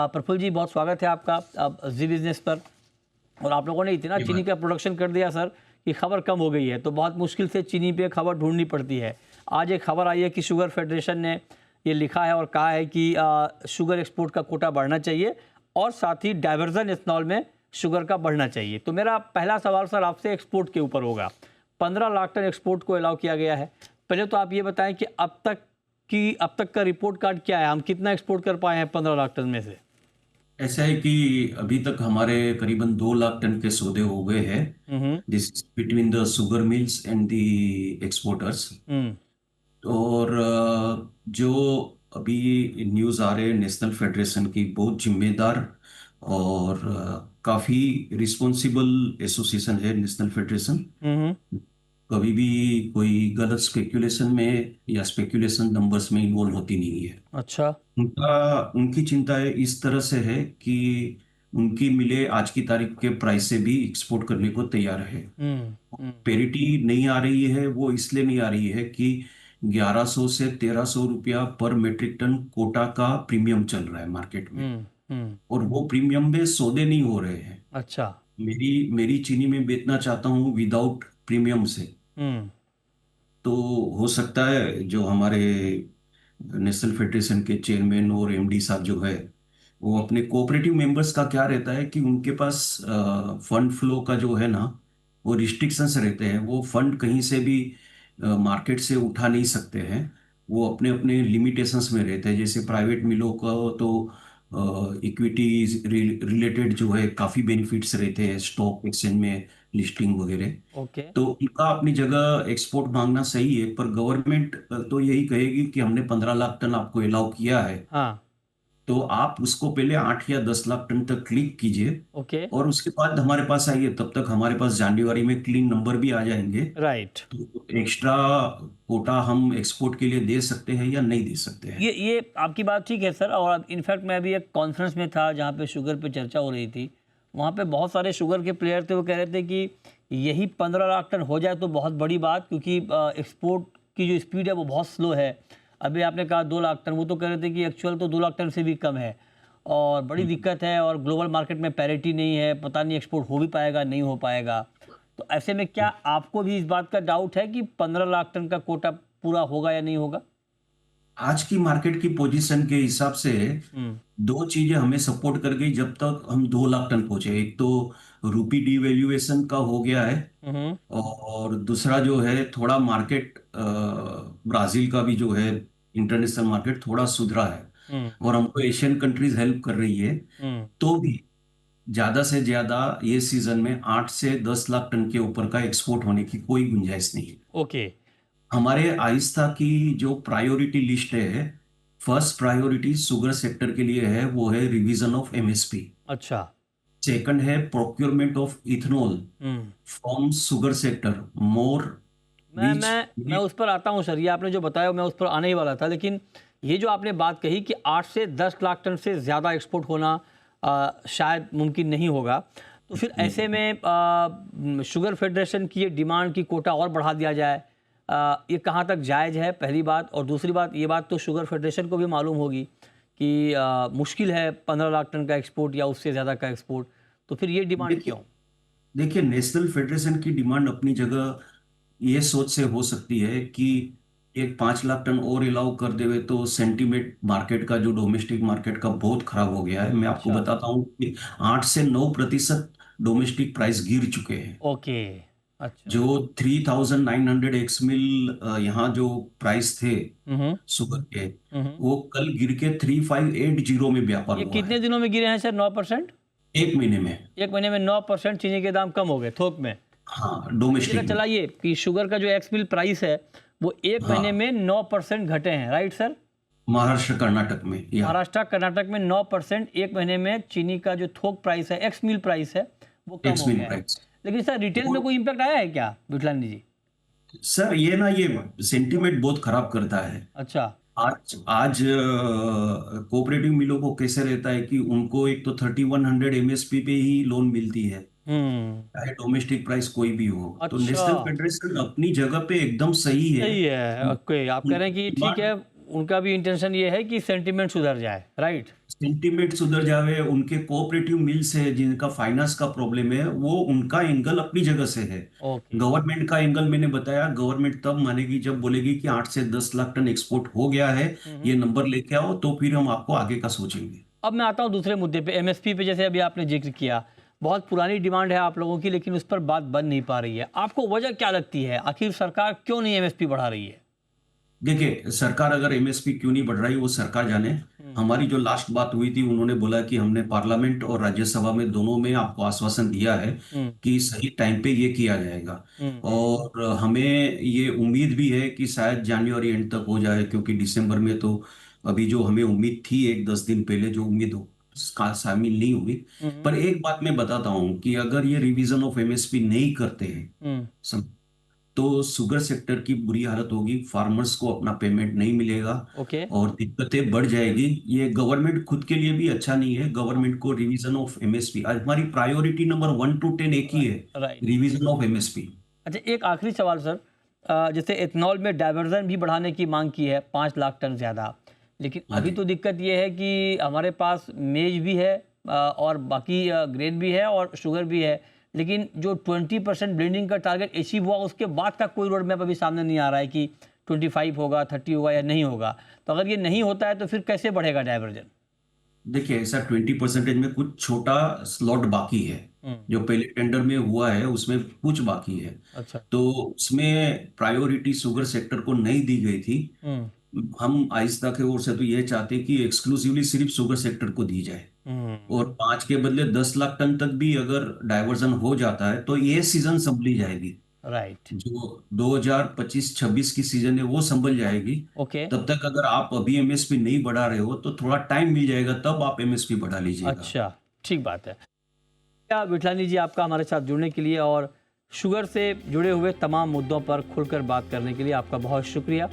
प्रफुल्ल जी, बहुत स्वागत है आपका जी बिजनेस पर। और आप लोगों ने इतना चीनी का प्रोडक्शन कर दिया सर कि खबर कम हो गई है, तो बहुत मुश्किल से चीनी पे खबर ढूंढनी पड़ती है। आज एक खबर आई है कि शुगर फेडरेशन ने ये लिखा है और कहा है कि शुगर एक्सपोर्ट का कोटा बढ़ना चाहिए और साथ ही डाइवर्जन इथनॉल में शुगर का बढ़ना चाहिए। तो मेरा पहला सवाल सर आपसे एक्सपोर्ट के ऊपर होगा। 15 लाख टन एक्सपोर्ट को अलाउ किया गया है। पहले तो आप ये बताएं कि अब तक का रिपोर्ट कार्ड क्या है, हम कितना एक्सपोर्ट कर पाए हैं 15 लाख टन में से? ऐसा है कि अभी तक हमारे करीबन 2 लाख टन के सौदे हो गए हैं। Hmm. This between the sugar mills and the exporters. Hmm. और जो अभी न्यूज़ आ रहे हैं नेशनल फेडरेशन की, बहुत जिम्मेदार और काफ़ी रिस्पॉन्सिबल एसोसिएशन है नेशनल फेडरेशन। हम्म। कभी भी कोई गलत स्पेक्यूलेशन में या स्पेक्यूलेशन नंबर्स में इन्वॉल्व होती नहीं है। अच्छा। उनकी चिंता इस तरह से है कि उनकी मिले आज की तारीख के प्राइस से भी एक्सपोर्ट करने को तैयार है। हम्म। हम्म। पेरिटी नहीं आ रही है, वो इसलिए नहीं आ रही है कि 1100 से 1300 रुपया पर मेट्रिक टन कोटा का प्रीमियम चल रहा है मार्केट में। हम्म। हम्म। और वो प्रीमियम में सौदे नहीं हो रहे हैं। अच्छा। मेरी मेरी चीनी में बेचना चाहता हूँ विदाउट प्रीमियम से। हम्म। तो हो सकता है जो हमारे नेशनल फेडरेशन के चेयरमैन और एमडी साहब जो है, वो अपने कोऑपरेटिव मेंबर्स का क्या रहता है कि उनके पास फंड फ्लो का जो है ना, वो रिस्ट्रिक्शंस रहते हैं। वो फंड कहीं से भी मार्केट से उठा नहीं सकते हैं। वो अपने अपने लिमिटेशंस में रहते हैं। जैसे प्राइवेट मिलों का तो इक्विटी रिलेटेड जो है काफ़ी बेनिफिट्स रहते हैं, स्टॉक एक्सचेंज में लिस्टिंग वगैरह। ओके। तो उनका अपनी जगह एक्सपोर्ट मांगना सही है, पर गवर्नमेंट तो यही कहेगी कि हमने 15 लाख टन आपको अलाउ किया है, हाँ। तो आप उसको पहले 8 या 10 लाख टन तक क्लिक कीजिए ओके। और उसके बाद हमारे पास आइए। तब तक हमारे पास जनवरी में क्लीन नंबर भी आ जाएंगे। राइट। तो एक्स्ट्रा कोटा हम एक्सपोर्ट के लिए दे सकते हैं या नहीं दे सकते हैं। ये आपकी बात ठीक है सर। और इनफैक्ट मैं अभी एक कॉन्फ्रेंस में था जहाँ पे शुगर पे चर्चा हो रही थी। वहाँ पे बहुत सारे शुगर के प्लेयर थे, वो कह रहे थे कि यही 15 लाख टन हो जाए तो बहुत बड़ी बात, क्योंकि एक्सपोर्ट की जो स्पीड है वो बहुत स्लो है। अभी आपने कहा 2 लाख टन, वो तो कह रहे थे कि एक्चुअल तो 2 लाख टन से भी कम है और बड़ी दिक्कत है। और ग्लोबल मार्केट में पैरिटी नहीं है, पता नहीं एक्सपोर्ट हो भी पाएगा नहीं हो पाएगा। तो ऐसे में क्या आपको भी इस बात का डाउट है कि 15 लाख टन का कोटा पूरा होगा या नहीं होगा? आज की मार्केट की पोजीशन के हिसाब से हम्म। दो चीजें हमें सपोर्ट कर गई जब तक हम 2 लाख टन पहुंचे। एक तो रूपी डिवेल्यूएशन का हो गया है, हम्म। और दूसरा जो है थोड़ा मार्केट ब्राजील का भी जो है इंटरनेशनल मार्केट थोड़ा सुधरा है। हम्म। और हमको एशियन कंट्रीज हेल्प कर रही है। हम्म। तो भी ज्यादा से ज्यादा ये सीजन में 8 से 10 लाख टन के ऊपर का एक्सपोर्ट होने की कोई गुंजाइश नहीं है। ओके। हमारे आइस्ता की जो प्रायोरिटी लिस्ट है, फर्स्ट प्रायोरिटी शुगर सेक्टर के लिए है, वो है रिवीजन ऑफ एमएसपी। अच्छा। सेकंड है procurement of ethanol hmm. From sugar sector more मैं विच। मैं मैं उस पर आता हूँ सर। ये आपने जो बताया मैं उस पर आने ही वाला था, लेकिन ये जो आपने बात कही कि 8 से 10 लाख टन से ज़्यादा एक्सपोर्ट होना शायद मुमकिन नहीं होगा, तो फिर ऐसे में शुगर फेडरेशन की ये डिमांड की कोटा और बढ़ा दिया जाए, ये कहाँ तक जायज़ है, पहली बात। और दूसरी बात, ये बात तो शुगर फेडरेशन को भी मालूम होगी कि मुश्किल है 15 लाख टन का एक्सपोर्ट या उससे ज़्यादा का एक्सपोर्ट, तो फिर ये डिमांड क्यों? देखिए देखिए नेशनल फेडरेशन की डिमांड अपनी जगह ये सोच से हो सकती है कि एक 5 लाख टन और अलाउ कर देवे तो सेंटीमेंट मार्केट का, जो डोमेस्टिक मार्केट का बहुत खराब हो गया है। मैं आपको अच्छा। बताता हूँ कि 8 से 9% डोमेस्टिक प्राइस गिर चुके हैं। ओके। अच्छा। जो 3900 एक्स मिल यहाँ जो प्राइस थे हम्म। शुगर के, हम्म। वो कल गिर के 3580 में व्यापार ये हुआ कितने है। दिनों में गिरे हैं सर? 9%? एक महीने में। एक महीने में 9% चीनी के दाम कम हो गए थोक में। हाँ, ये जगह डोमेस्टिक में। चलाइए कि शुगर का जो एक्स मिल प्राइस है वो एक महीने हाँ, में 9% घटे हैं, राइट सर? महाराष्ट्र कर्नाटक में या महाराष्ट्र कर्नाटक में 9% एक महीने में चीनी का जो थोक प्राइस है, एक्स मिल प्राइस है, वो कम एक्स हो मिल गया है। प्राइस। लेकिन सर रिटेल में कोई इम्पैक्ट आया है क्या विठलानी जी? सर ये ना, ये सेंटीमेंट बहुत खराब करता है। अच्छा। आज आज कोऑपरेटिव मिलों को कैसे रहता है कि उनको एक तो 3100 एमएसपी पे ही लोन मिलती है, हम्म। चाहे डोमेस्टिक प्राइस कोई भी हो। तो अच्छा। नेशनल फेडरेशन अपनी जगह पे एकदम सही है। सही है। ओके, आप कह रहे हैं कि ठीक डिमांड है, उनका भी इंटेंशन ये है कि सेंटिमेंट सुधर जाए, राइट? सेंटिमेंट सुधर जावे, उनके कोऑपरेटिव मिल्स है जिनका फाइनेंस का प्रॉब्लम है, वो उनका एंगल अपनी जगह से है। ओके। गवर्नमेंट का एंगल मैंने बताया, गवर्नमेंट तब मानेगी जब बोलेगी कि 8 से 10 लाख टन एक्सपोर्ट हो गया है, ये नंबर लेके आओ, तो फिर हम आपको आगे का सोचेंगे। अब मैं आता हूँ दूसरे मुद्दे पे, एमएसपी पे। जैसे अभी आपने जिक्र किया, बहुत पुरानी डिमांड है आप लोगों की, लेकिन उस पर बात बन नहीं पा रही है। आपको वजह क्या लगती है, आखिर सरकार क्यों नहीं एमएसपी बढ़ा रही है? देखिए, सरकार अगर एमएसपी क्यों नहीं बढ़ रही वो सरकार जाने। हमारी जो लास्ट बात हुई थी, उन्होंने बोला कि हमने पार्लियामेंट और राज्यसभा में दोनों में आपको आश्वासन दिया है हम्म। कि सही टाइम पे ये किया जाएगा। हम्म। और हमें ये उम्मीद भी है कि शायद जनवरी एंड तक हो जाए, क्योंकि दिसंबर में तो अभी जो हमें उम्मीद थी एक 10 दिन पहले, जो उम्मीद का शामिल नहीं हुई। हम्म। पर एक बात मैं बताता हूँ कि अगर ये रिवीजन ऑफ एमएसपी नहीं करते हैं हम्म। तो शुगर सेक्टर की बुरी हालत होगी, फार्मर्स को अपना पेमेंट नहीं मिलेगा ओके। और दिक्कतें बढ़ जाएगी। ये गवर्नमेंट खुद के लिए भी अच्छा नहीं है। गवर्नमेंट को रिवीजन ऑफ एमएसपी, आज हमारी प्रायोरिटी नंबर 1 to 10 एक ही है, राइट। Revision of MSP. अच्छा, एक आखिरी सवाल सर। जैसे एथनॉल में डाइवर्जन भी बढ़ाने की मांग की है, 5 लाख टन ज़्यादा, लेकिन हाँ अभी जी। तो दिक्कत ये है कि हमारे पास मेज भी है, और बाकी ग्रेन भी है और शुगर भी है, लेकिन जो 20% ब्लेंडिंग का टारगेट अचीव हुआ, उसके बाद का कोई रोड मैप अभी सामने नहीं आ रहा है कि 25 होगा, 30 होगा या नहीं होगा। तो अगर ये नहीं होता है तो फिर कैसे बढ़ेगा डाइवर्जन? देखिए, ऐसा 20% में कुछ छोटा स्लॉट बाकी है। हम्म। जो पहले टेंडर में हुआ है उसमें कुछ बाकी है। अच्छा। तो उसमें प्रायोरिटी शुगर सेक्टर को नहीं दी गई थी। हम्म। हम आहिस्ता की ओर से तो ये चाहते हैं कि एक्सक्लूसिवली सिर्फ शुगर सेक्टर को दी जाए, हम्म। और 5 के बदले 10 लाख टन तक भी अगर डाइवर्जन हो जाता है तो ये सीजन संभली जाएगी। राइट। जो 2025-26 की सीजन है वो संभल जाएगी। ओके। तब तक अगर आप अभी एमएसपी नहीं बढ़ा रहे हो तो थोड़ा टाइम मिल जाएगा, तब आप एमएसपी बढ़ा लीजिएगा। अच्छा, ठीक बात है। क्या विठलानी जी, आपका हमारे साथ जुड़ने के लिए और शुगर से जुड़े हुए तमाम मुद्दों पर खुलकर बात करने के लिए आपका बहुत शुक्रिया।